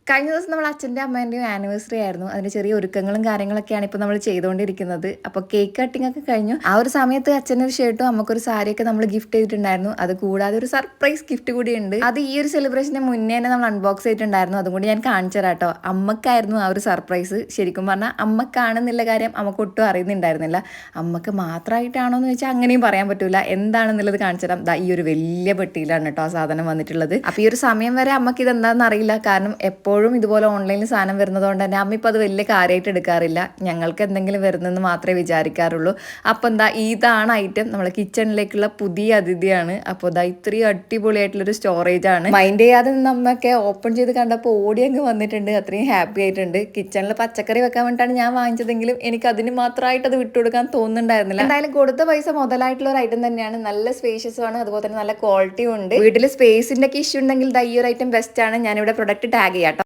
കഴിഞ്ഞ ദിവസം നമ്മൾ അച്ഛൻ്റെ അമ്മേൻ്റെയും ആനിവേഴ്സറി ആയിരുന്നു. അതിന് ചെറിയ ഒരുക്കങ്ങളും കാര്യങ്ങളൊക്കെയാണ് ഇപ്പോൾ നമ്മൾ ചെയ്തുകൊണ്ടിരിക്കുന്നത്. അപ്പോൾ കേക്ക് കട്ടിംഗ് ഒക്കെ കഴിഞ്ഞു. ആ ഒരു സമയത്ത് അച്ഛനൊരു ഷർട്ടും അമ്മക്കൊരു സാരിയൊക്കെ നമ്മൾ ഗിഫ്റ്റ് ചെയ്തിട്ടുണ്ടായിരുന്നു. അത് കൂടാതെ ഒരു സർപ്രൈസ് ഗിഫ്റ്റ് കൂടി ഉണ്ട്. അത് ഈ ഒരു സെലിബ്രേഷന് മുന്നേ തന്നെ നമ്മൾ അൺബോക്സ് ചെയ്തിട്ടുണ്ടായിരുന്നു. അതുകൊണ്ട് ഞാൻ കാണിച്ചു തരാം കേട്ടോ. അമ്മക്കായിരുന്നു ആ ഒരു സർപ്രൈസ്. ശരിക്കും പറഞ്ഞാൽ അമ്മക്കാണെന്നുള്ള കാര്യം അമ്മക്ക് ഒട്ടും അറിയുന്നുണ്ടായിരുന്നില്ല. അമ്മക്ക് മാത്രമായിട്ടാണോ എന്ന് വെച്ചാൽ അങ്ങനെയും പറയാൻ പറ്റൂല. എന്താണെന്നുള്ളത് കാണിച്ചു തരാം. ഈ ഒരു വലിയ പെട്ടിയിലാണ് കേട്ടോ ആ സാധനം വന്നിട്ടുള്ളത്. അപ്പോൾ ഈ ഒരു സമയം വരെ അമ്മക്ക് ഇത് എന്താണെന്ന് അറിയില്ല. കാരണം എപ്പോഴും ഇതുപോലെ ഓൺലൈനിൽ സാധനം വരുന്നതുകൊണ്ട് തന്നെ അമ്മ ഇപ്പം അത് വലിയ കാര്യമായിട്ട് എടുക്കാറില്ല. ഞങ്ങൾക്ക് എന്തെങ്കിലും വരുന്നെന്ന് മാത്രമേ വിചാരിക്കാറുള്ളൂ. അപ്പോൾ ഇതാണ് ഐറ്റം. നമ്മളെ കിച്ചണിലേക്കുള്ള പുതിയ അതിഥിയാണ്. അപ്പോൾ ഇത്രയും അടിപൊളിയായിട്ടുള്ളൊരു സ്റ്റോറേജ് ആണ്. മൈൻഡ് ചെയ്യാതെ നമ്മൊക്കെ ഓപ്പൺ ചെയ്ത് കണ്ടപ്പോൾ ഓടി അങ്ങ് വന്നിട്ടുണ്ട്. അത്രയും ഹാപ്പി ആയിട്ടുണ്ട്. കിച്ചണിൽ പച്ചക്കറി വെക്കാൻ വേണ്ടിയിട്ടാണ് ഞാൻ വാങ്ങിച്ചതെങ്കിലും എനിക്ക് അതിന് മാത്രമായിട്ട് അത് വിട്ടുകൊടുക്കാൻ തോന്നുന്നുണ്ടായിരുന്നില്ല. എന്തായാലും കൊടുത്ത പൈസ മുതലായിട്ടുള്ള ഒരു ഐറ്റം തന്നെയാണ്. നല്ല സ്പേഷ്യസും ആണ്, അതുപോലെ തന്നെ നല്ല ക്വാളിറ്റിയും ഉണ്ട്. വീട്ടിൽ സ്പേസിന്റെ ഒക്കെ ഇഷ്യൂ ഉണ്ടെങ്കിൽ ഈ ഒരു ഐറ്റം ബെസ്റ്റ് ആണ്. ഞാനിവിടെ പ്രൊഡക്റ്റ് ടാഗ് ചെയ്യാം.